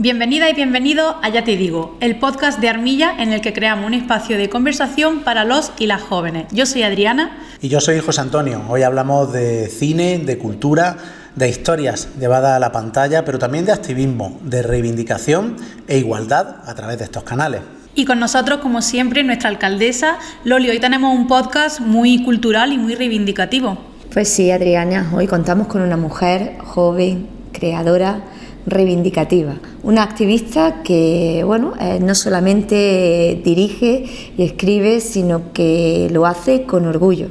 Bienvenida y bienvenido a Ya Te Digo, el podcast de Armilla en el que creamos un espacio de conversación para los y las jóvenes. Yo soy Adriana. Y yo soy José Antonio. Hoy hablamos de cine, de cultura, de historias llevadas a la pantalla, pero también de activismo, de reivindicación e igualdad a través de estos canales. Y con nosotros, como siempre, nuestra alcaldesa, Loli. Hoy tenemos un podcast muy cultural y muy reivindicativo. Pues sí, Adriana, hoy contamos con una mujer joven, creadora, reivindicativa, una activista que, no solamente dirige y escribe, sino que lo hace con orgullo.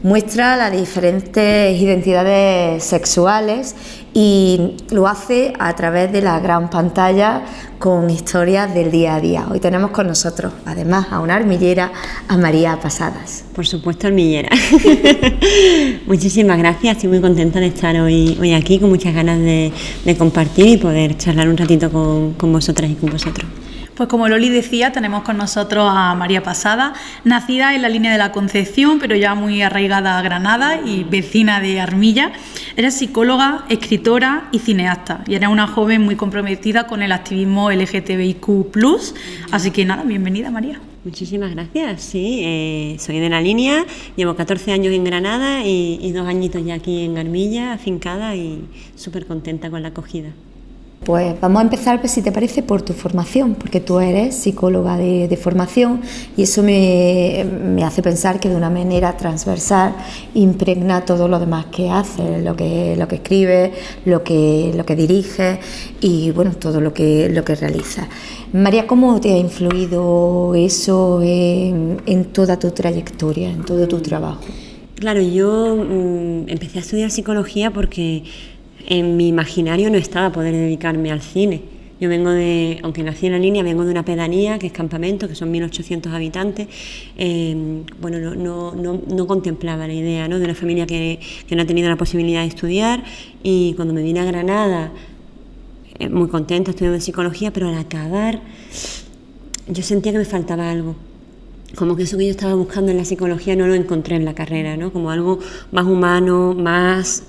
Muestra las diferentes identidades sexuales y lo hace a través de la gran pantalla con historias del día a día. Hoy tenemos con nosotros, además, a una armillera, a María Pasadas. Por supuesto, armillera. Muchísimas gracias, estoy muy contenta de estar hoy aquí, con muchas ganas de compartir y poder charlar un ratito con vosotras y con vosotros. Pues como Loli decía, tenemos con nosotros a María Pasadas, nacida en la línea de la Concepción, pero ya muy arraigada a Granada y vecina de Armilla. Eres psicóloga, escritora y cineasta, y eres una joven muy comprometida con el activismo LGTBIQ+. Así que nada, bienvenida, María. Muchísimas gracias, sí, soy de la línea, llevo 14 años en Granada y 2 añitos ya aquí en Armilla, afincada y súper contenta con la acogida. Pues vamos a empezar, si te parece, por tu formación, porque tú eres psicóloga de formación y eso me hace pensar que de una manera transversal impregna todo lo demás que haces, lo que escribes, lo que diriges y todo lo que realizas. María, ¿cómo te ha influido eso en toda tu trayectoria, en todo tu trabajo? Claro, yo empecé a estudiar psicología porque en mi imaginario no estaba poder dedicarme al cine. Yo aunque nací en la línea, vengo de una pedanía que es Campamento, que son 1.800 habitantes. No contemplaba la idea, ¿no?, de una familia que no ha tenido la posibilidad de estudiar, y cuando me vine a Granada, muy contenta estudiando psicología, pero al acabar yo sentía que me faltaba algo. Como que eso que yo estaba buscando en la psicología no lo encontré en la carrera, ¿no?, como algo más humano, más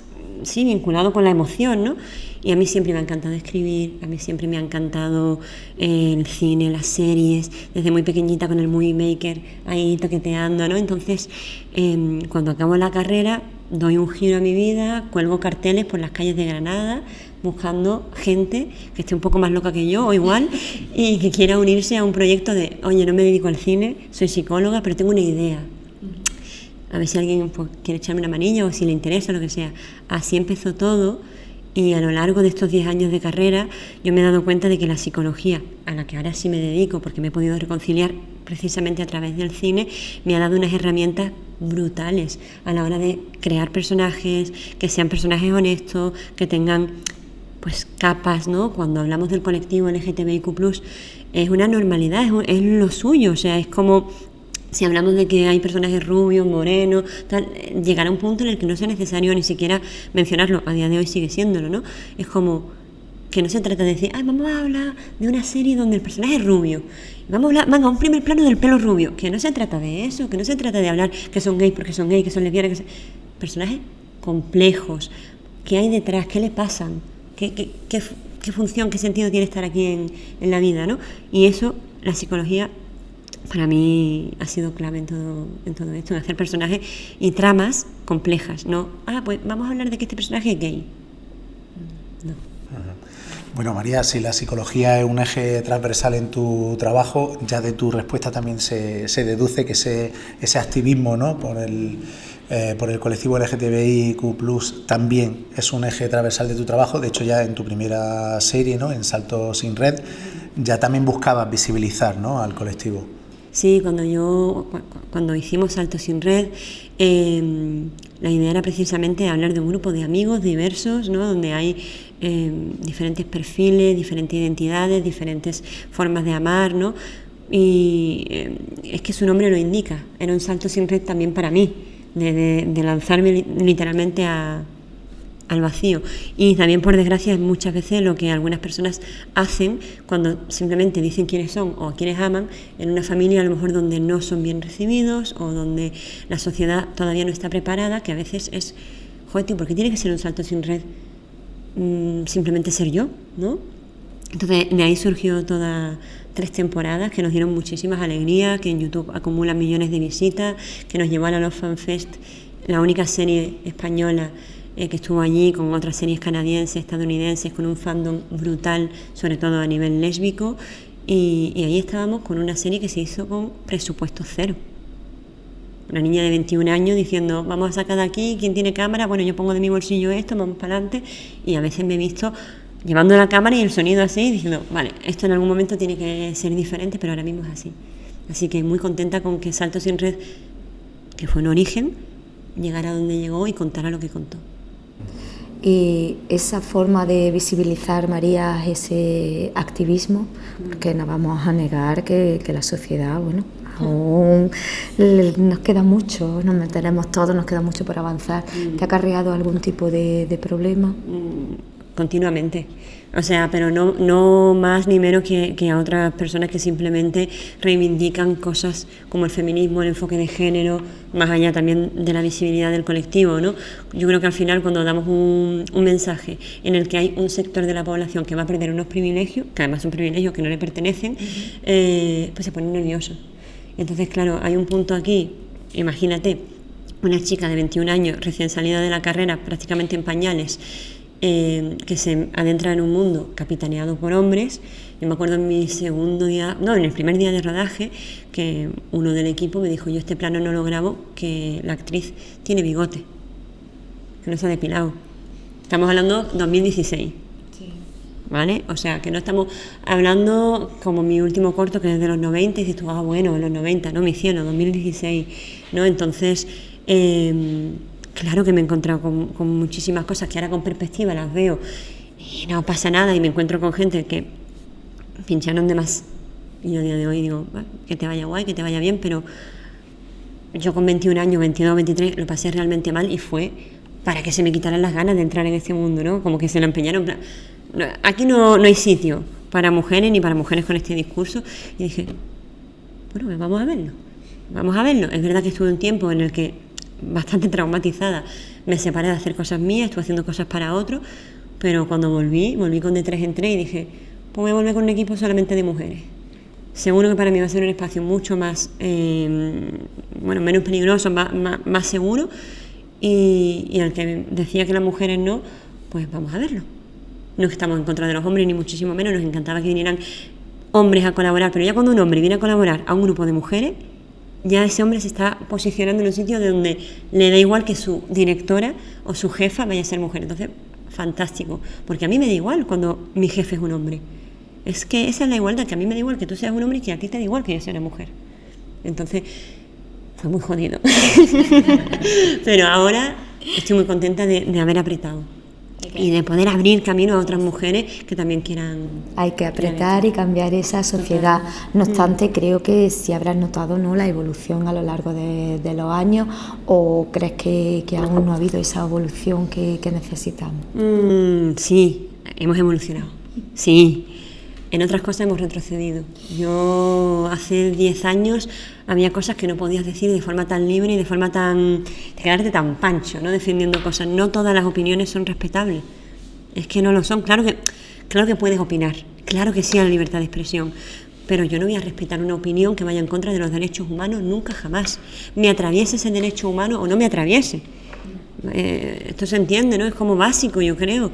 vinculado con la emoción, ¿no? Y a mí siempre me ha encantado escribir, a mí siempre me ha encantado el cine, las series, desde muy pequeñita con el Movie Maker ahí toqueteando, ¿no? Entonces, cuando acabo la carrera, doy un giro a mi vida, cuelgo carteles por las calles de Granada, buscando gente que esté un poco más loca que yo o igual y que quiera unirse a un proyecto de, oye, no me dedico al cine, soy psicóloga, pero tengo una idea. A ver si alguien quiere echarme una manilla o si le interesa, lo que sea. Así empezó todo, y a lo largo de estos 10 años de carrera yo me he dado cuenta de que la psicología, a la que ahora sí me dedico porque me he podido reconciliar precisamente a través del cine, me ha dado unas herramientas brutales a la hora de crear personajes, que sean personajes honestos, que tengan capas, ¿no? Cuando hablamos del colectivo LGTBIQ+, es una normalidad, es lo suyo, o sea, es como si hablamos de que hay personajes rubios, morenos, tal, llegará un punto en el que no sea necesario ni siquiera mencionarlo. A día de hoy sigue siéndolo, ¿no? Es como que no se trata de decir, vamos a hablar de una serie donde el personaje es rubio, vamos a hablar, un primer plano del pelo rubio, que no se trata de eso, que no se trata de hablar que son gays porque son gays, que son lesbianas, personajes complejos, ¿qué hay detrás? ¿Qué le pasan? ¿Qué función, qué sentido tiene estar aquí en la vida, ¿no? Y eso, la psicología, para mí ha sido clave en todo esto, en hacer personajes y tramas complejas, ¿no? Pues vamos a hablar de que este personaje es gay. No. Bueno, María, si la psicología es un eje transversal en tu trabajo, ya de tu respuesta también se deduce que ese activismo, ¿no?, por el colectivo LGTBIQ+, también es un eje transversal de tu trabajo. De hecho, ya en tu primera serie, ¿no?, en Salto sin Red, ya también buscabas visibilizar, ¿no?, al colectivo. Sí, cuando hicimos Salto sin Red, la idea era precisamente hablar de un grupo de amigos diversos, ¿no?, donde hay diferentes perfiles, diferentes identidades, diferentes formas de amar, ¿no? Y es que su nombre lo indica, era un salto sin red también para mí, de lanzarme literalmente al vacío. Y también, por desgracia, es muchas veces lo que algunas personas hacen cuando simplemente dicen quiénes son o a quiénes aman en una familia a lo mejor donde no son bien recibidos o donde la sociedad todavía no está preparada, que a veces es, joder, tío, ¿por qué tiene que ser un salto sin red? Simplemente ser yo, ¿no? Entonces, de ahí surgió todas 3 temporadas que nos dieron muchísimas alegrías, que en YouTube acumulan millones de visitas, que nos llevó a la Love Fan Fest, la única serie española que estuvo allí, con otras series canadienses, estadounidenses, con un fandom brutal, sobre todo a nivel lésbico, y ahí estábamos con una serie que se hizo con presupuesto cero. Una niña de 21 años diciendo, vamos a sacar de aquí, ¿quién tiene cámara? Bueno, yo pongo de mi bolsillo esto, vamos para adelante, y a veces me he visto llevando la cámara y el sonido así, diciendo, vale, esto en algún momento tiene que ser diferente, pero ahora mismo es así. Así que muy contenta con que Salto Sin Red, que fue un origen, llegara a donde llegó y contara lo que contó. Y esa forma de visibilizar, María, ese activismo, porque no vamos a negar que la sociedad, bueno, aún nos queda mucho, nos meteremos todos, nos queda mucho por avanzar. ¿Te ha acarreado algún tipo de problema? Continuamente, o sea, pero no más ni menos que a otras personas que simplemente reivindican cosas como el feminismo, el enfoque de género, más allá también de la visibilidad del colectivo, ¿no? Yo creo que al final, cuando damos un mensaje en el que hay un sector de la población que va a perder unos privilegios, que además son privilegios que no le pertenecen, pues se ponen nerviosos. Entonces, claro, hay un punto aquí, imagínate, una chica de 21 años recién salida de la carrera, prácticamente en pañales, que se adentra en un mundo capitaneado por hombres. Yo me acuerdo en el primer día de rodaje, que uno del equipo me dijo, yo este plano no lo grabo, que la actriz tiene bigote, que no se ha depilado. Estamos hablando 2016. ¿Vale? O sea, que no estamos hablando como mi último corto, que es de los 90, y dices tú, bueno, en los 90, no, mi cielo, 2016, ¿no? Entonces, claro que me he encontrado con muchísimas cosas que ahora con perspectiva las veo y no pasa nada, y me encuentro con gente que pincharon de más. Y yo a día de hoy digo, que te vaya guay, que te vaya bien, pero yo con 21 años, 22, 23, lo pasé realmente mal, y fue para que se me quitaran las ganas de entrar en este mundo, ¿no? Como que se la empeñaron. Aquí no hay sitio para mujeres ni para mujeres con este discurso. Y dije, bueno, pues vamos a verlo. Vamos a verlo. Es verdad que estuve un tiempo en el que, bastante traumatizada, me separé de hacer cosas mías, estuve haciendo cosas para otros, pero cuando volví con de 3 en 3 y dije, pues voy a volver con un equipo solamente de mujeres. Seguro que para mí va a ser un espacio mucho más, menos peligroso, más seguro, y al que decía que las mujeres no, pues vamos a verlo. No estamos en contra de los hombres, ni muchísimo menos, nos encantaba que vinieran hombres a colaborar, pero ya cuando un hombre viene a colaborar a un grupo de mujeres, ya ese hombre se está posicionando en un sitio de donde le da igual que su directora o su jefa vaya a ser mujer. Entonces, fantástico, porque a mí me da igual cuando mi jefe es un hombre. Es que esa es la igualdad, que a mí me da igual que tú seas un hombre y que a ti te da igual que yo sea una mujer. Entonces, fue muy jodido. Pero ahora estoy muy contenta de haber apretado. Y de poder abrir camino a otras mujeres que también quieran. Hay que apretar y cambiar esa sociedad. No obstante, creo que si habrás notado, ¿no?, la evolución a lo largo de los años, o crees que aún no ha habido esa evolución que necesitamos. Sí, hemos evolucionado. Sí. En otras cosas hemos retrocedido. Yo hace 10 años había cosas que no podías decir de forma tan libre y de forma tan... de quedarte tan pancho, ¿no?, defendiendo cosas. No todas las opiniones son respetables. Es que no lo son. Claro que puedes opinar. Claro que sí a la libertad de expresión. Pero yo no voy a respetar una opinión que vaya en contra de los derechos humanos nunca, jamás. Me atraviese ese derecho humano o no me atraviese. Esto se entiende, ¿no? Es como básico, yo creo.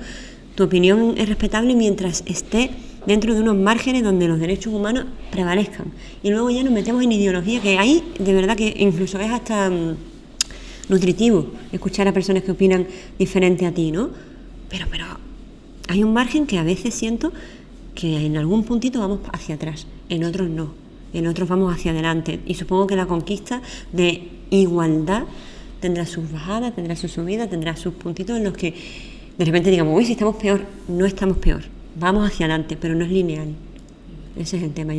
Tu opinión es respetable mientras esté dentro de unos márgenes donde los derechos humanos prevalezcan. Y luego ya nos metemos en ideología, que ahí de verdad que incluso es hasta nutritivo escuchar a personas que opinan diferente a ti, ¿no? Pero hay un margen que a veces siento que en algún puntito vamos hacia atrás, en otros no, en otros vamos hacia adelante. Y supongo que la conquista de igualdad tendrá sus bajadas, tendrá sus subidas, tendrá sus puntitos en los que de repente digamos, uy, si estamos peor. No estamos peor, vamos hacia adelante, pero no es lineal. Ese es el tema,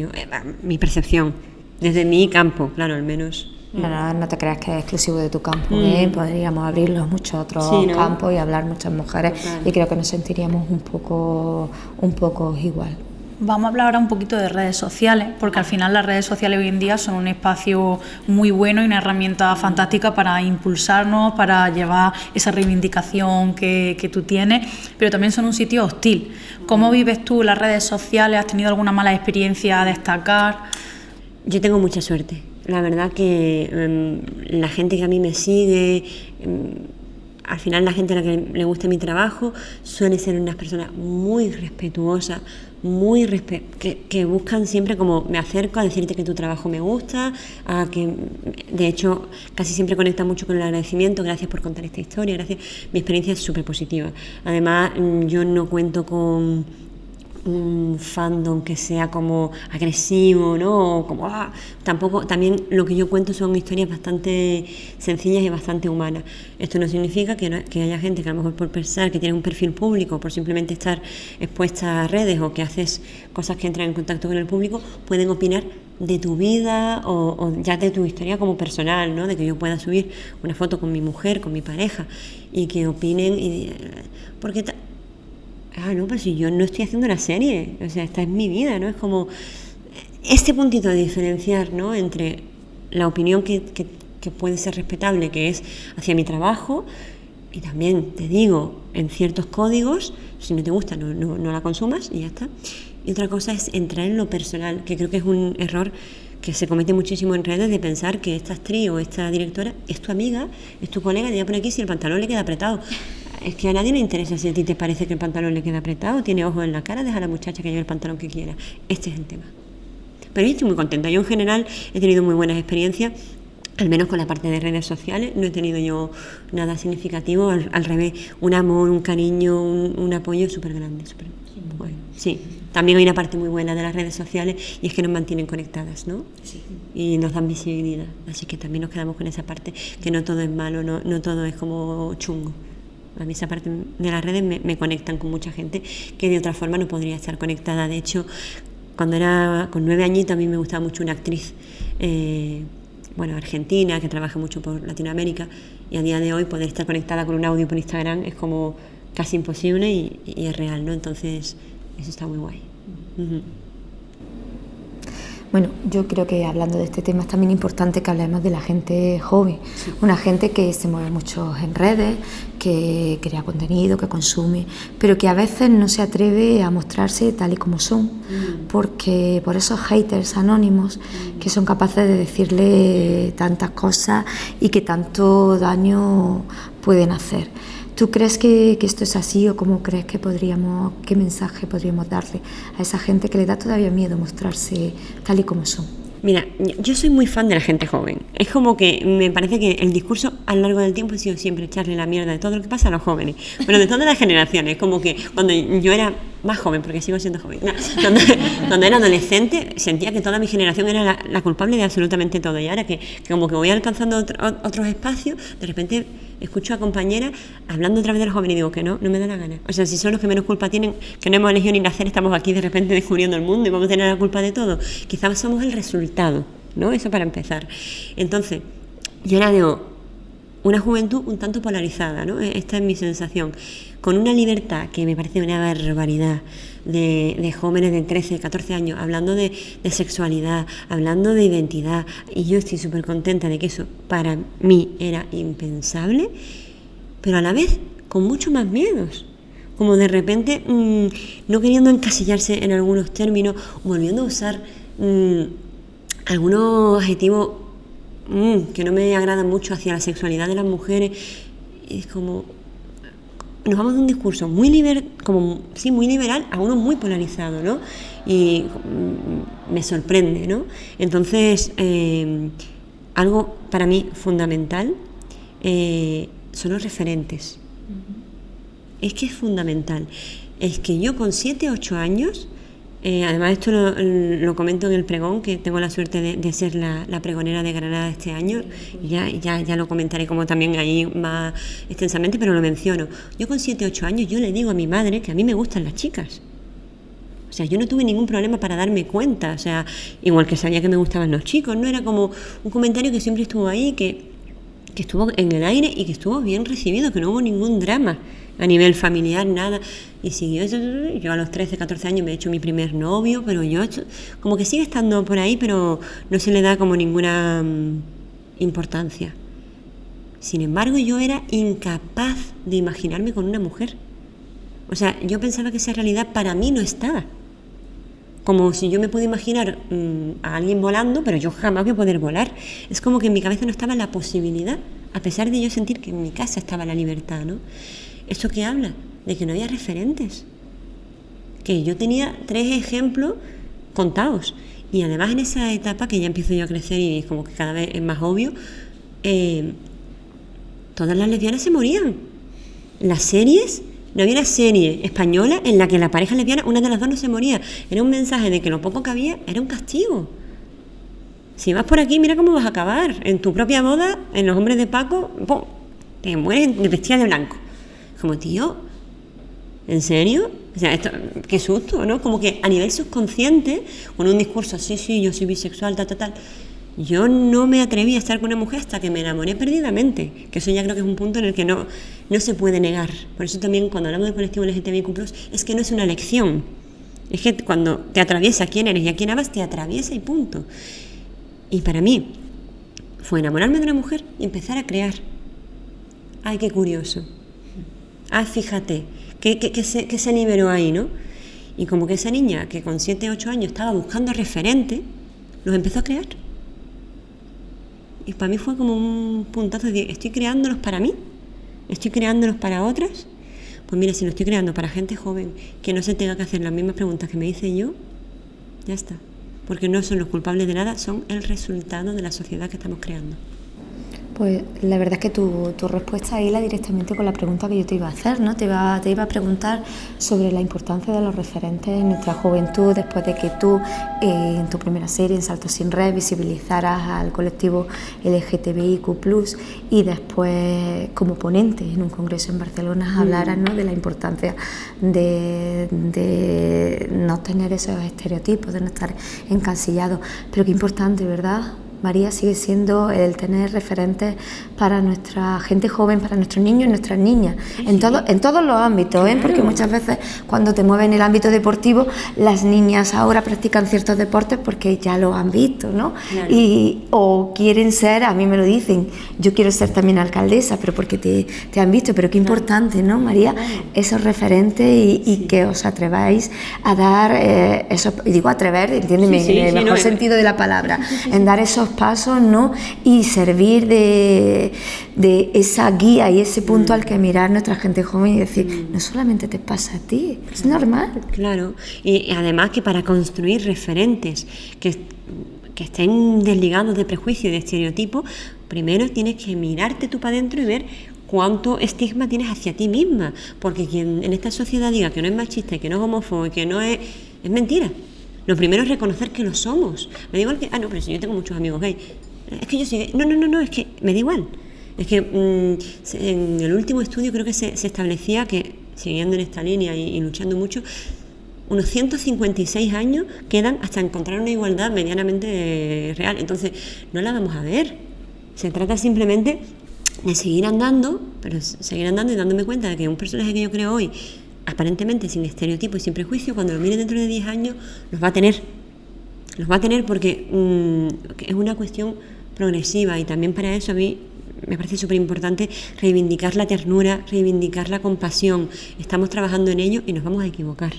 mi percepción, desde mi campo, claro, al menos. No te creas que es exclusivo de tu campo, podríamos abrirlo a muchos otros campos y hablar muchas mujeres. Total. Y creo que nos sentiríamos un poco igual. Vamos a hablar ahora un poquito de redes sociales, porque al final las redes sociales hoy en día son un espacio muy bueno y una herramienta fantástica para impulsarnos, para llevar esa reivindicación que tú tienes, pero también son un sitio hostil. ¿Cómo vives tú las redes sociales? ¿Has tenido alguna mala experiencia a destacar? Yo tengo mucha suerte. La verdad que la gente que a mí me sigue, al final la gente a la que le gusta mi trabajo, suele ser unas personas muy respetuosas, que buscan siempre como me acerco a decirte que tu trabajo me gusta, a que de hecho casi siempre conecta mucho con el agradecimiento, gracias por contar esta historia, gracias. Mi experiencia es súper positiva. Además, yo no cuento con un fandom que sea como agresivo, ¿no? O como, tampoco, también lo que yo cuento son historias bastante sencillas y bastante humanas. Esto no significa que haya gente que a lo mejor por pensar que tiene un perfil público, por simplemente estar expuesta a redes o que haces cosas que entran en contacto con el público, pueden opinar de tu vida o ya de tu historia como personal, ¿no? De que yo pueda subir una foto con mi mujer, con mi pareja y que opinen porque no, pero si yo no estoy haciendo una serie, o sea, esta es mi vida, ¿no? Es como este puntito de diferenciar, ¿no? Entre la opinión que puede ser respetable, que es hacia mi trabajo, y también te digo, en ciertos códigos, si no te gusta, no la consumas y ya está. Y otra cosa es entrar en lo personal, que creo que es un error que se comete muchísimo en redes, de pensar que esta actriz o esta directora es tu amiga, es tu colega, te voy a poner aquí si el pantalón le queda apretado. Es que a nadie le interesa si a ti te parece que el pantalón le queda apretado, tiene ojos en la cara, deja a la muchacha que lleve el pantalón que quiera. Este es el tema. Pero yo estoy muy contenta. Yo en general he tenido muy buenas experiencias, al menos con la parte de redes sociales. No he tenido yo nada significativo, al revés, un amor, un cariño, un apoyo súper grande. Bueno, sí. También hay una parte muy buena de las redes sociales y es que nos mantienen conectadas, ¿no? Sí. Y nos dan visibilidad. Así que también nos quedamos con esa parte, que no todo es malo, no todo es como chungo. A mí esa parte de las redes me conectan con mucha gente que de otra forma no podría estar conectada. De hecho, cuando era con 9 añitos a mí me gustaba mucho una actriz argentina que trabaja mucho por Latinoamérica, y a día de hoy poder estar conectada con un audio por Instagram es como casi imposible y es real, ¿no? Entonces eso está muy guay. Uh-huh. Bueno, yo creo que hablando de este tema es también importante que hablemos de la gente joven, sí. Una gente que se mueve mucho en redes, que crea contenido, que consume, pero que a veces no se atreve a mostrarse tal y como son, porque por esos haters anónimos que son capaces de decirle tantas cosas y que tanto daño pueden hacer. ¿Tú crees que esto es así o cómo crees que qué mensaje podríamos darle a esa gente que le da todavía miedo mostrarse tal y como son? Mira, yo soy muy fan de la gente joven. Es como que me parece que el discurso a lo largo del tiempo ha sido siempre echarle la mierda de todo lo que pasa a los jóvenes, pero de todas las generaciones. Como que cuando yo era más joven, porque sigo siendo joven, cuando era adolescente sentía que toda mi generación era la culpable de absolutamente todo, y ahora que como que voy alcanzando otros espacios, de repente escucho a compañeras hablando otra vez de los jóvenes y digo que no me da la gana. O sea, si son los que menos culpa tienen, que no hemos elegido ni nacer, estamos aquí de repente descubriendo el mundo y vamos a tener la culpa de todo. Quizás somos el resultado, ¿no? Eso para empezar. Entonces, yo ahora veo una juventud un tanto polarizada, ¿no? Esta es mi sensación, con una libertad que me parece una barbaridad, de jóvenes de 13, 14 años hablando de sexualidad, hablando de identidad, y yo estoy súper contenta de que eso para mí era impensable, pero a la vez con mucho más miedos, como de repente no queriendo encasillarse en algunos términos, volviendo a usar algunos adjetivos que no me agradan mucho hacia la sexualidad de las mujeres. Y es como nos vamos de un discurso muy liberal a uno muy polarizado, ¿no? Y me sorprende, ¿no? Entonces, algo para mí fundamental son los referentes. Es que es fundamental. Es que yo con 7, 8 años, además esto lo comento en el pregón, que tengo la suerte de ser la pregonera de Granada este año, y ya lo comentaré como también ahí más extensamente, pero lo menciono. Yo con 7, 8 años yo le digo a mi madre que a mí me gustan las chicas. O sea, yo no tuve ningún problema para darme cuenta, o sea, igual que sabía que me gustaban los chicos, no era como un comentario que siempre estuvo ahí, que estuvo en el aire y que estuvo bien recibido, que no hubo ningún drama. a nivel familiar, nada. Y siguió eso. Yo a los 13, 14 años me he hecho mi primer novio, pero yo como que sigue estando por ahí, pero no se le da como ninguna importancia. Sin embargo, yo era incapaz de imaginarme con una mujer. O sea, yo pensaba que esa realidad para mí no estaba. Como si yo me puedo imaginar a alguien volando, pero yo jamás voy a poder volar. Es como que en mi cabeza no estaba la posibilidad, a pesar de yo sentir que en mi casa estaba la libertad, ¿no? ¿Esto qué habla? De que no había referentes. Que yo tenía 3 ejemplos contados. Y además en esa etapa que ya empiezo yo a crecer y como que cada vez es más obvio, todas las lesbianas se morían. Las series... No había una serie española en la que la pareja lesbiana, una de las dos no se moría. Era un mensaje de que lo poco que había era un castigo. Si vas por aquí, mira cómo vas a acabar. En tu propia boda, en Los Hombres de Paco, ¡pum!, te mueres vestida de blanco. Como, tío, ¿en serio? O sea, esto, qué susto, ¿no? Como que a nivel subconsciente, con un discurso, sí, yo soy bisexual, tal. Yo no me atreví a estar con una mujer hasta que me enamoré perdidamente, que eso ya creo que es un punto en el que no se puede negar. Por eso también cuando hablamos del colectivo LGTBIQ+, es que no es una elección. Es que cuando te atraviesa quién eres y a quién amas, te atraviesa y punto. Y para mí fue enamorarme de una mujer y empezar a crear. Ay, qué curioso. Ay, fíjate, que se liberó ahí, ¿no? Y como que esa niña que con 7, 8 años estaba buscando referente, los empezó a crear. Y para mí fue como un puntazo de decir, ¿estoy creándolos para mí? ¿Estoy creándolos para otras? Pues mira, si lo estoy creando para gente joven que no se tenga que hacer las mismas preguntas que me hice yo, ya está. Porque no son los culpables de nada, son el resultado de la sociedad que estamos creando. Pues la verdad es que tu respuesta hila directamente con la pregunta que yo te iba a hacer, ¿no? Te iba a preguntar sobre la importancia de los referentes en nuestra juventud, después de que tú en tu primera serie, en Salto sin Red, visibilizaras al colectivo LGTBIQ+, y después como ponente en un congreso en Barcelona hablaras, ¿no?, de la importancia de no tener esos estereotipos, de no estar encasillados. Pero qué importante, ¿verdad? María, sigue siendo el tener referentes para nuestra gente joven, para nuestros niños y nuestras niñas, sí, en todos los ámbitos, claro. Porque muchas veces cuando te mueves en el ámbito deportivo, las niñas ahora practican ciertos deportes porque ya lo han visto, ¿no? Claro. O quieren ser, a mí me lo dicen, yo quiero ser también alcaldesa, pero porque te han visto, pero qué importante, ¿no, María? Claro. Esos referentes y sí, que os atreváis a dar esos, y digo atrever, entiéndeme, en el mejor sentido de la palabra, en dar esos pasos, ¿no? Y servir de esa guía y ese punto al que mirar nuestra gente joven y decir, no solamente te pasa a ti, es normal. Claro, y además que para construir referentes que estén desligados de prejuicio y de estereotipos, primero tienes que mirarte tú para adentro y ver cuánto estigma tienes hacia ti misma, porque quien en esta sociedad diga que no es machista y que no es homófobo y que no es mentira. Lo primero es reconocer que lo somos. Me da igual que... no, pero si yo tengo muchos amigos gay. Es que yo soy gay. No, es que me da igual. Es que en el último estudio creo que se establecía que, siguiendo en esta línea y luchando mucho, unos 156 años quedan hasta encontrar una igualdad medianamente real. Entonces, no la vamos a ver. Se trata simplemente de seguir andando, pero seguir andando y dándome cuenta de que un personaje que yo creo hoy, aparentemente sin estereotipo y sin prejuicio, cuando lo mire dentro de 10 años, los va a tener porque es una cuestión progresiva, y también para eso a mí me parece súper importante reivindicar la ternura, reivindicar la compasión. Estamos trabajando en ello y nos vamos a equivocar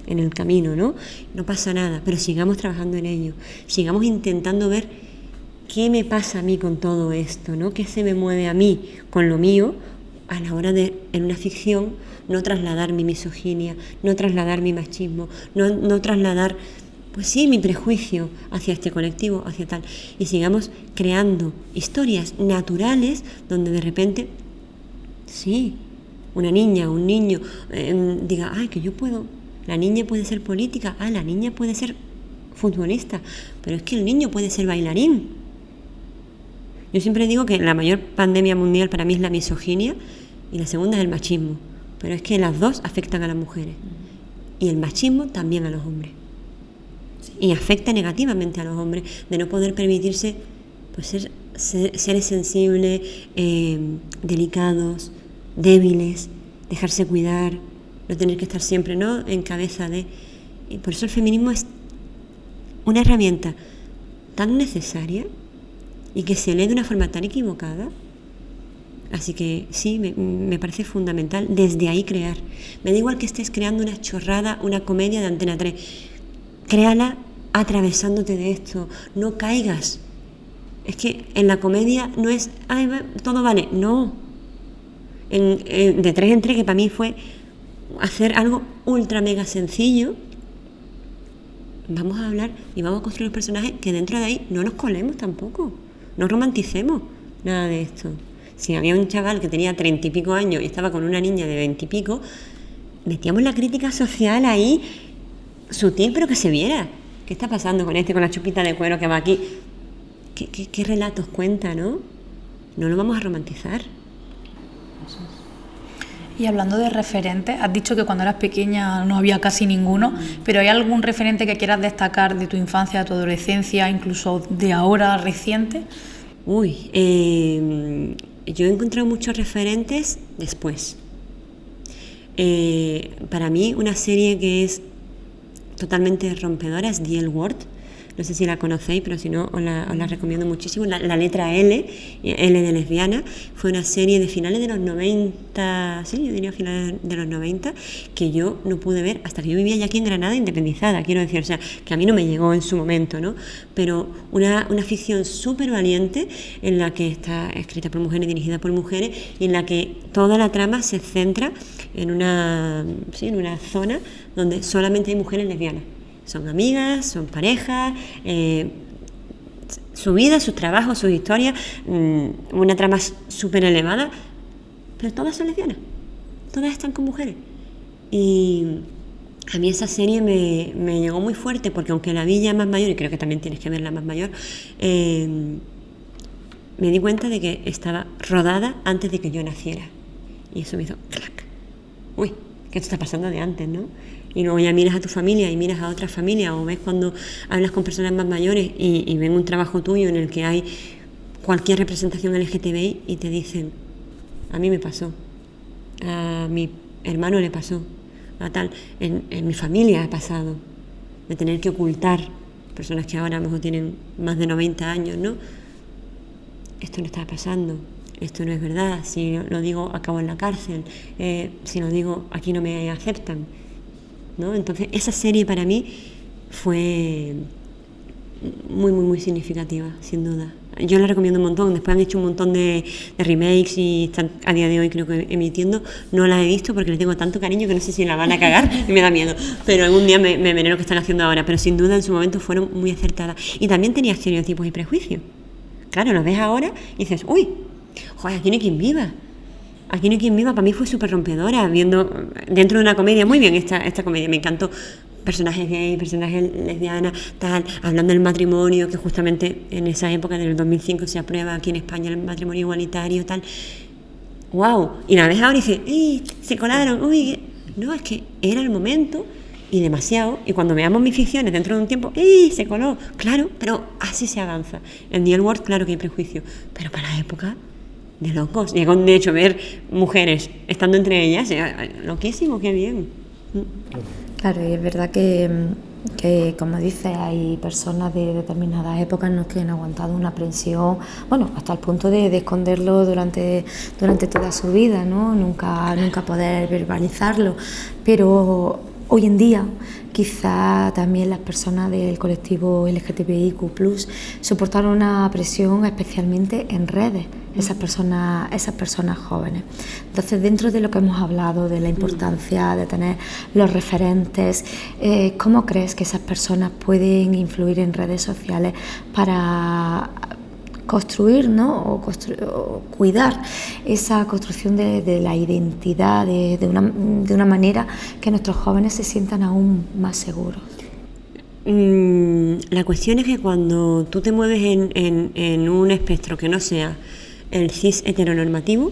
en el camino, ¿no? No pasa nada, pero sigamos trabajando en ello, sigamos intentando ver qué me pasa a mí con todo esto, ¿no? ¿Qué se me mueve a mí con lo mío a la hora de, en una ficción, no trasladar mi misoginia, no trasladar mi machismo, no trasladar, pues sí, mi prejuicio hacia este colectivo, hacia tal, y sigamos creando historias naturales donde de repente, sí, una niña o un niño diga, ay, que yo puedo, la niña puede ser política, la niña puede ser futbolista, pero es que el niño puede ser bailarín. Yo siempre digo que la mayor pandemia mundial para mí es la misoginia y la segunda es el machismo. Pero es que las dos afectan a las mujeres. Y el machismo también a los hombres. Y afecta negativamente a los hombres de no poder permitirse pues ser seres sensibles, delicados, débiles. dejarse cuidar, no tener que estar siempre, ¿no?, en cabeza de... Y por eso el feminismo es una herramienta tan necesaria y que se lee de una forma tan equivocada. Así que sí, me parece fundamental desde ahí crear. Me da igual que estés creando una chorrada, una comedia de Antena 3. Créala atravesándote de esto, no caigas. Es que en la comedia no es, ay, todo vale, no. De 3 en 3, que para mí fue hacer algo ultra mega sencillo, vamos a hablar y vamos a construir los personajes que dentro de ahí no nos colemos tampoco, no romanticemos nada de esto. Si había un chaval que tenía 30 y pico años y estaba con una niña de 20 y pico, metíamos la crítica social ahí, sutil, pero que se viera. ¿Qué está pasando con con la chupita de cuero que va aquí? ¿Qué relatos cuenta, no? No lo vamos a romantizar. Y hablando de referentes, has dicho que cuando eras pequeña no había casi ninguno, pero ¿hay algún referente que quieras destacar de tu infancia, de tu adolescencia, incluso de ahora, reciente? Yo he encontrado muchos referentes después. Para mí, una serie que es totalmente rompedora es The L Word. No sé si la conocéis, pero si no, os la recomiendo muchísimo. La letra L de lesbiana, fue una serie de finales de los 90, sí, yo diría finales de los 90, que yo no pude ver hasta que yo vivía ya aquí en Granada, independizada, quiero decir, o sea, que a mí no me llegó en su momento, ¿no? Pero una ficción súper valiente, en la que está escrita por mujeres, dirigida por mujeres, y en la que toda la trama se centra en una zona donde solamente hay mujeres lesbianas. Son amigas, son parejas, su vida, sus trabajos, sus historias, una trama súper elevada, pero todas son lesbianas, todas están con mujeres. Y a mí esa serie me llegó muy fuerte, porque aunque la vi ya más mayor, y creo que también tienes que verla más mayor, me di cuenta de que estaba rodada antes de que yo naciera. Y eso me hizo clac. Uy, ¿qué te está pasando de antes, no? Y luego ya miras a tu familia y miras a otras familias, o ves cuando hablas con personas más mayores y ven un trabajo tuyo en el que hay cualquier representación LGTBI y te dicen, a mí me pasó, a mi hermano le pasó, a tal, en mi familia ha pasado, de tener que ocultar personas que ahora a lo mejor tienen más de 90 años, ¿no? Esto no está pasando, esto no es verdad, si lo digo acabo en la cárcel, si lo digo aquí no me aceptan, ¿no? Entonces esa serie para mí fue muy, muy, muy significativa, sin duda. Yo la recomiendo un montón. Después han hecho un montón de remakes y están a día de hoy creo que emitiendo. No la he visto porque les tengo tanto cariño que no sé si la van a cagar y me da miedo. Pero algún día me veré lo que están haciendo ahora. Pero sin duda en su momento fueron muy acertadas. Y también tenía estereotipos y prejuicios. Claro, los ves ahora y dices, uy, joder, aquí no hay quien viva. Aquí no hay quien viva, para mí fue súper rompedora, viendo dentro de una comedia, muy bien esta comedia, me encantó, personajes gays, personajes lesbianas, tal, hablando del matrimonio, que justamente en esa época, en el 2005, se aprueba aquí en España el matrimonio igualitario, tal, wow, y la ves ahora y dices, se colaron, uy, no, es que era el momento, y demasiado, y cuando veamos mis ficciones dentro de un tiempo, se coló, claro, pero así se avanza. En The L Word, claro que hay prejuicio, pero para la época... de locos. Y de hecho ver mujeres estando entre ellas, loquísimo, qué bien. Claro, y es verdad que como dices, hay personas de determinadas épocas en las que han aguantado una presión, bueno, hasta el punto de esconderlo durante toda su vida, ¿no? Nunca poder verbalizarlo. Pero hoy en día, quizá también las personas del colectivo LGTBIQ+, soportaron una presión especialmente en redes, esas personas jóvenes. Entonces, dentro de lo que hemos hablado, de la importancia de tener los referentes, ¿cómo crees que esas personas pueden influir en redes sociales para construir, ¿no? o cuidar esa construcción de la identidad de una manera que nuestros jóvenes se sientan aún más seguros? La cuestión es que cuando tú te mueves en un espectro que no sea el cis heteronormativo,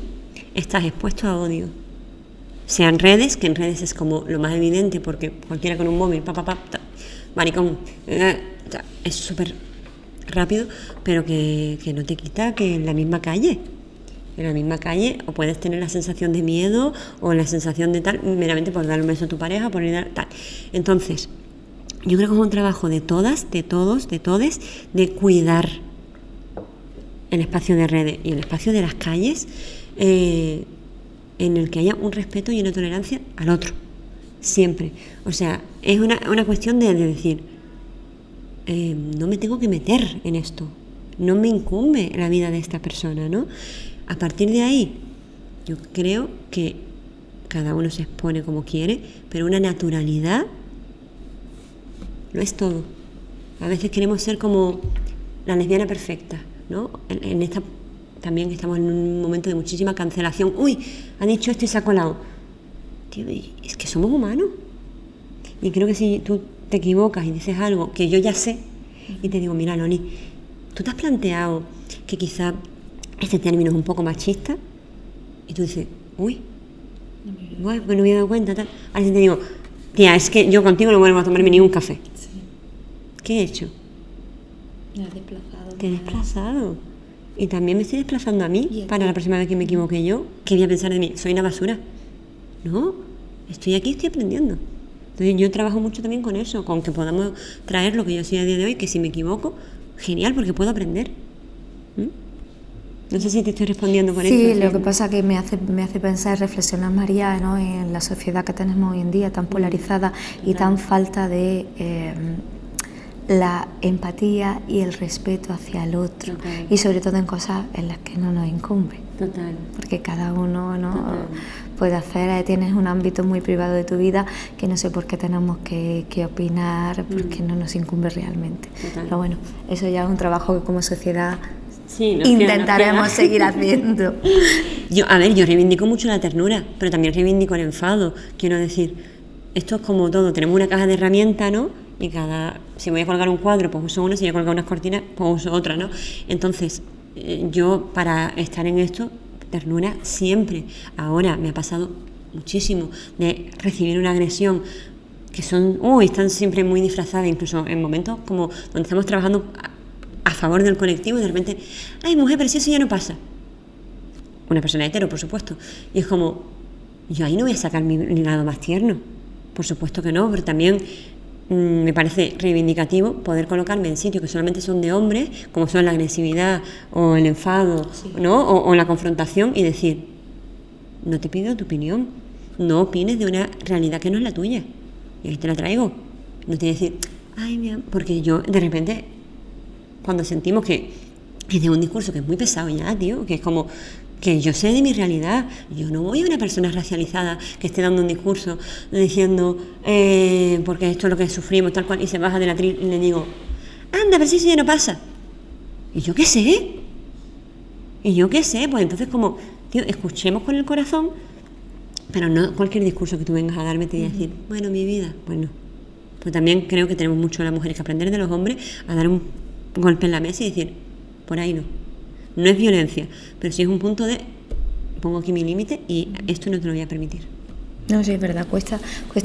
estás expuesto a odio. Sea en redes, que en redes es como lo más evidente, porque cualquiera con un móvil, maricón, es súper rápido, pero que no te quita que en la misma calle en la misma calle, o puedes tener la sensación de miedo o la sensación de tal, meramente por dar un beso a tu pareja, por ir a tal. Entonces, yo creo que es un trabajo de todas, de todos, de todes, de cuidar el espacio de redes y el espacio de las calles, en el que haya un respeto y una tolerancia al otro, siempre. O sea, es una cuestión de decir, no me tengo que meter en esto, no me incumbe la vida de esta persona, ¿no? A partir de ahí, yo creo que cada uno se expone como quiere, pero una naturalidad no es todo. A veces queremos ser como la lesbiana perfecta, ¿no? En esta también estamos en un momento de muchísima cancelación. Uy, han dicho esto y se ha colado. Tío, es que somos humanos. Y creo que si tú te equivocas y dices algo que yo ya sé, y te digo, mira, Loni, ¿tú te has planteado que quizá este término es un poco machista? Y tú dices, uy, bueno, pues no me había dado cuenta, tal. Ahora sí te digo, tía, es que yo contigo no vuelvo a tomarme ni un café. Sí. ¿Qué he hecho? Me has desplazado. Te he desplazado. Y también me estoy desplazando a mí para la próxima vez que me equivoque yo. ¿Qué voy a pensar de mí? Soy una basura. No, estoy aquí, estoy aprendiendo. Entonces yo trabajo mucho también con eso, con que podamos traer lo que yo soy a día de hoy, que si me equivoco, genial, porque puedo aprender. No sé si te estoy respondiendo con esto. Sí, lo que pasa que me hace pensar, reflexionar, María, ¿no?, en la sociedad que tenemos hoy en día, tan polarizada y tan falta de la empatía y el respeto hacia el otro. Total. Y sobre todo en cosas en las que no nos incumbe. Total. Porque cada uno, ¿no?, puede hacer, tienes un ámbito muy privado de tu vida que no sé por qué tenemos que opinar, porque no nos incumbe realmente. Total. Pero bueno, eso ya es un trabajo que como sociedad Sí, intentaremos seguir haciendo. Yo reivindico mucho la ternura, pero también reivindico el enfado. Quiero decir, esto es como todo, tenemos una caja de herramientas, ¿no? Y si voy a colgar un cuadro, pues uso una, si voy a colgar unas cortinas, pues uso otra, ¿no? Entonces, yo para estar en esto, ternura siempre. Ahora me ha pasado muchísimo de recibir una agresión que están siempre muy disfrazadas, incluso en momentos como donde estamos trabajando a favor del colectivo y de repente, ay, mujer, pero si eso ya no pasa. Una persona hetero, por supuesto. Y es como, yo ahí no voy a sacar mi lado más tierno. Por supuesto que no, pero también me parece reivindicativo poder colocarme en sitios que solamente son de hombres, como son la agresividad o el enfado, sí, ¿no? O la confrontación, y decir, no te pido tu opinión, no opines de una realidad que no es la tuya. Y ahí te la traigo. No te voy a decir, ay, mi amor, porque yo de repente, cuando sentimos que es de un discurso que es muy pesado ya, tío, que es como que yo sé de mi realidad, yo no voy a una persona racializada que esté dando un discurso diciendo porque esto es lo que sufrimos, tal cual, y se baja del atril y le digo, anda, pero si eso ya no pasa. ¿Y yo qué sé? Pues entonces como, tío, escuchemos con el corazón, pero no cualquier discurso que tú vengas a darme te voy a decir, bueno, mi vida, bueno. Pues también creo que tenemos mucho las mujeres que aprender de los hombres a dar un golpe en la mesa y decir, por ahí no. No es violencia, pero sí es un punto de pongo aquí mi límite y esto no te lo voy a permitir. No, sí, es verdad, cuesta,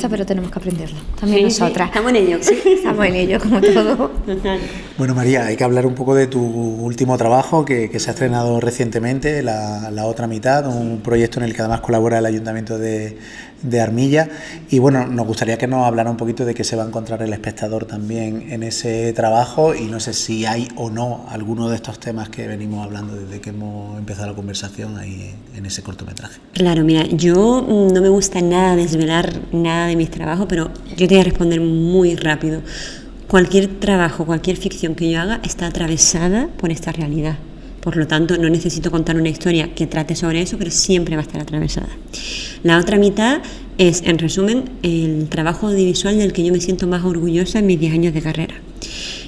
pero tenemos que aprenderlo. También nosotras. Sí, estamos en ello. Sí, estamos en ello, como todo. Total. Bueno, María, hay que hablar un poco de tu último trabajo que se ha estrenado recientemente, la otra mitad, un proyecto en el que además colabora el Ayuntamiento de Armilla. Y bueno, nos gustaría que nos hablara un poquito de qué se va a encontrar el espectador también en ese trabajo, y no sé si hay o no alguno de estos temas que venimos hablando desde que hemos empezado la conversación ahí en ese cortometraje. Claro, mira, yo no me gusta nada desvelar nada de mis trabajos, pero yo te voy a responder muy rápido. Cualquier trabajo, cualquier ficción que yo haga está atravesada por esta realidad. Por lo tanto, no necesito contar una historia que trate sobre eso, pero siempre va a estar atravesada. La otra mitad es, en resumen, el trabajo audiovisual del que yo me siento más orgullosa en mis 10 años de carrera.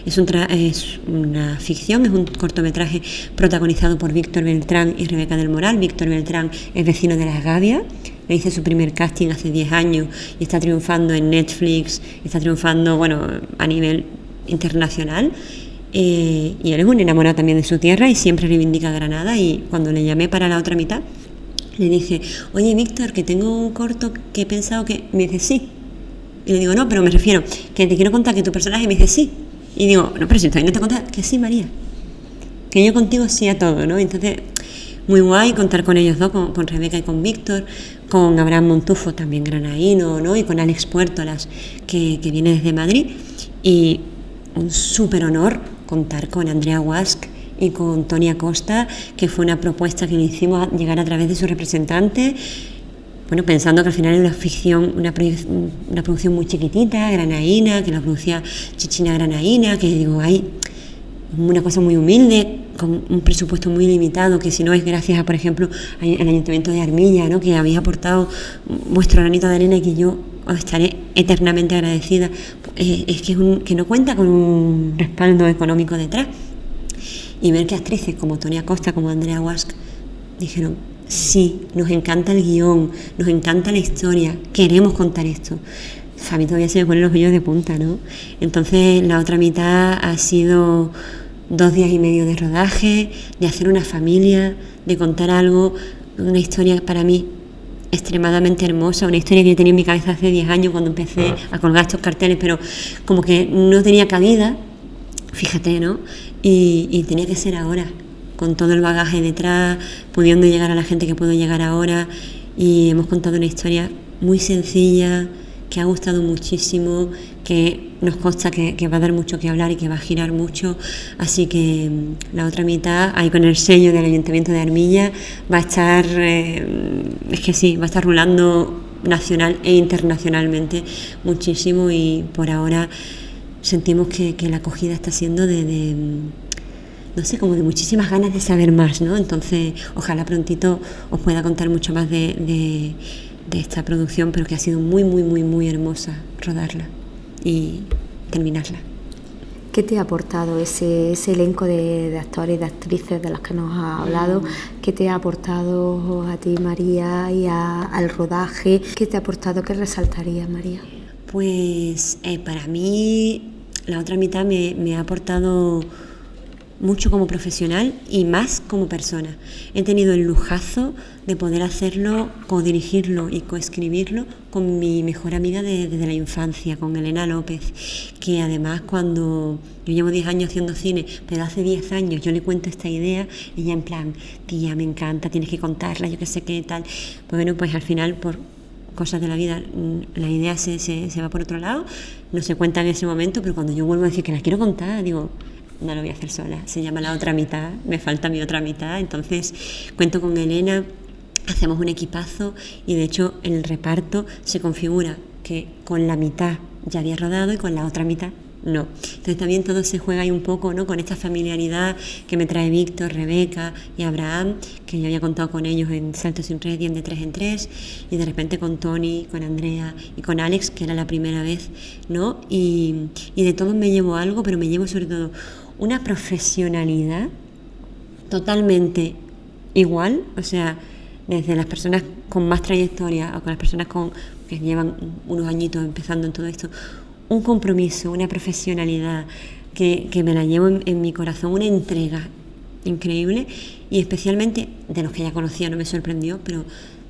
Es una ficción, es un cortometraje protagonizado por Víctor Beltrán y Rebeca del Moral. Víctor Beltrán es vecino de Las Gavias, le hice su primer casting hace 10 años y está triunfando en Netflix, está triunfando, bueno, a nivel internacional. Y él es un enamorado también de su tierra y siempre reivindica Granada, y cuando le llamé para la otra mitad le dije, oye Víctor, que tengo un corto que he pensado que... Me dice, sí. Y le digo, no, pero me refiero que te quiero contar que tu personaje. Me dice, sí. Y digo, no, pero si todavía no te contas, que sí, María, que yo contigo sí a todo, ¿no? Entonces, muy guay contar con ellos dos, con Rebeca y con Víctor, con Abraham Montufo, también granaíno, ¿no? Y con Alex Puertolas, que viene desde Madrid. Y un súper honor contar con Andrea Wask y con Toni Acosta, que fue una propuesta que le hicimos llegar a través de su representante, bueno, pensando que al final era una ficción, una producción muy chiquitita, granaína, que la producía Chichina Granaína, que digo, hay una cosa muy humilde, con un presupuesto muy limitado, que si no es gracias a, por ejemplo, al Ayuntamiento de Armilla, ¿no? Que habéis aportado vuestro granito de arena y que yo os estaré eternamente agradecida, es que no cuenta con un respaldo económico detrás. Y ver que actrices como Toni Acosta, como Andrea Wask, dijeron, sí, nos encanta el guión, nos encanta la historia, queremos contar esto. A mí todavía se me ponen los vellos de punta, ¿no? Entonces la otra mitad ha sido 2 días y medio de rodaje, de hacer una familia, de contar algo, una historia para mí extremadamente hermosa, una historia que yo tenía en mi cabeza hace 10 años cuando empecé a colgar estos carteles, pero como que no tenía cabida, fíjate, ¿no? Y tenía que ser ahora, con todo el bagaje detrás, pudiendo llegar a la gente que puedo llegar ahora, y hemos contado una historia muy sencilla, que ha gustado muchísimo, que nos consta que va a dar mucho que hablar y que va a girar mucho, así que la otra mitad, ahí con el sello del Ayuntamiento de Armilla, va a estar, es que sí, va a estar rulando nacional e internacionalmente muchísimo, y por ahora sentimos que la acogida está siendo no sé, como de muchísimas ganas de saber más, ¿no? Entonces, ojalá prontito os pueda contar mucho más de esta producción, pero que ha sido muy, muy, muy, muy hermosa rodarla y terminarla. ¿Qué te ha aportado ese elenco de actores y de actrices de las que nos has hablado? ¿Qué te ha aportado a ti, María, y al rodaje? ¿Qué te ha aportado? ¿Qué resaltarías, María? Pues para mí la otra mitad me ha aportado mucho como profesional y más como persona. He tenido el lujazo de poder hacerlo, codirigirlo y coescribirlo con mi mejor amiga desde la infancia, con Elena López, que además cuando yo llevo 10 años haciendo cine, pero hace 10 años yo le cuento esta idea, ella en plan, tía, me encanta, tienes que contarla, yo qué sé qué tal. Pues bueno, pues al final por cosas de la vida la idea se va por otro lado, no se cuenta en ese momento, pero cuando yo vuelvo a decir que la quiero contar, digo, no lo voy a hacer sola, se llama La Otra Mitad, me falta mi otra mitad, entonces cuento con Elena, hacemos un equipazo, y de hecho el reparto se configura que con la mitad ya había rodado y con la otra mitad no. Entonces también todo se juega ahí un poco, ¿no?, con esta familiaridad que me trae Víctor, Rebeca y Abraham, que yo había contado con ellos en Salto sin Red y en De 3 en 3, y de repente con Toni, con Andrea y con Alex, que era la primera vez, ¿no? Y de todos me llevo algo, pero me llevo sobre todo una profesionalidad totalmente igual, o sea, desde las personas con más trayectoria o con las personas que llevan unos añitos empezando en todo esto, un compromiso, una profesionalidad que me la llevo en mi corazón, una entrega increíble, y especialmente de los que ya conocía, no me sorprendió, pero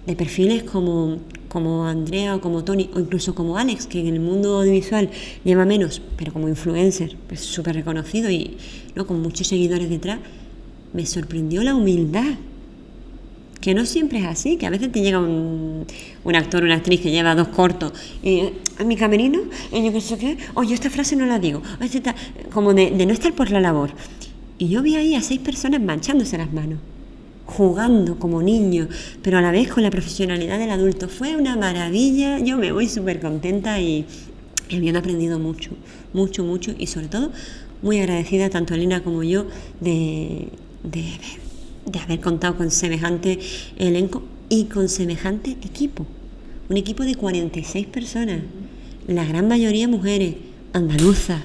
de perfiles como Andrea o como Toni o incluso como Alex, que en el mundo audiovisual lleva menos, pero como influencer, pues súper reconocido y, ¿no?, con muchos seguidores detrás. Me sorprendió la humildad, que no siempre es así, que a veces te llega un actor, una actriz que lleva 2 cortos y en mi camerino, y yo qué sé qué, oye, esta frase no la digo, como de no estar por la labor. Y yo vi ahí a 6 personas manchándose las manos, jugando como niños, pero a la vez con la profesionalidad del adulto. Fue una maravilla, yo me voy súper contenta y habiendo aprendido mucho, mucho, mucho, y sobre todo muy agradecida tanto Elena como yo de haber contado con semejante elenco y con semejante equipo. Un equipo de 46 personas, la gran mayoría mujeres, andaluzas,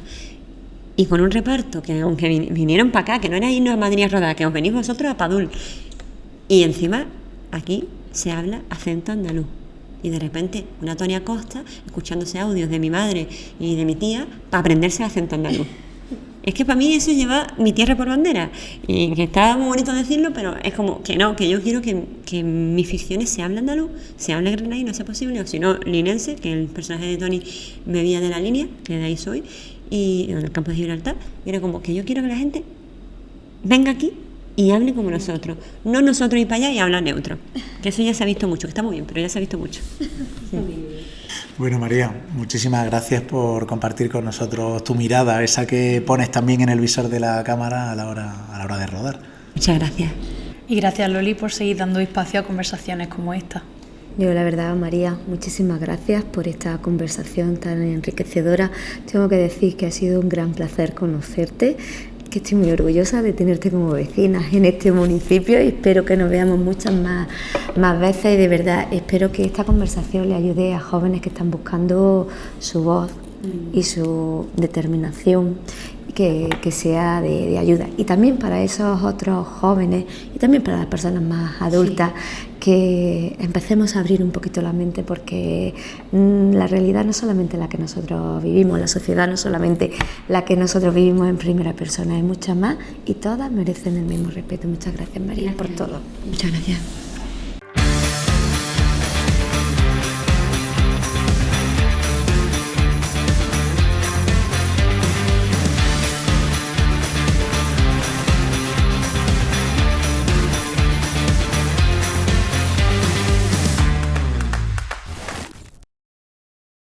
y con un reparto que aunque vinieron para acá, que no era irnos a Madrid a rodar, que os venís vosotros a Padul, y encima aquí se habla acento andaluz, y de repente una Toni Acosta escuchándose audios de mi madre y de mi tía para aprenderse el acento andaluz. Es que para mí eso lleva mi tierra por bandera, y que está muy bonito decirlo, pero es como que no, que yo quiero que en mis ficciones se hable andaluz, se hable granadino, no sea posible, o si no linense, que el personaje de Toni bebía de la línea, que de ahí soy, y en el campo de Gibraltar, y era como que yo quiero que la gente venga aquí y hablen como nosotros. No nosotros ir para allá y hablar neutro. Que eso ya se ha visto mucho, que está muy bien, pero ya se ha visto mucho. Sí. Bueno, María, muchísimas gracias por compartir con nosotros tu mirada, esa que pones también en el visor de la cámara a la hora de rodar. Muchas gracias. Y gracias, Loli, por seguir dando espacio a conversaciones como esta. Yo, la verdad, María, muchísimas gracias por esta conversación tan enriquecedora. Tengo que decir que ha sido un gran placer conocerte, que estoy muy orgullosa de tenerte como vecina en este municipio y espero que nos veamos muchas más veces, y de verdad espero que esta conversación le ayude a jóvenes que están buscando su voz y su determinación, que sea de ayuda, y también para esos otros jóvenes y también para las personas más adultas, que empecemos a abrir un poquito la mente, porque la realidad no es solamente la que nosotros vivimos, la sociedad no es solamente la que nosotros vivimos en primera persona, hay muchas más y todas merecen el mismo respeto. Muchas gracias, María, por todo. Muchas gracias.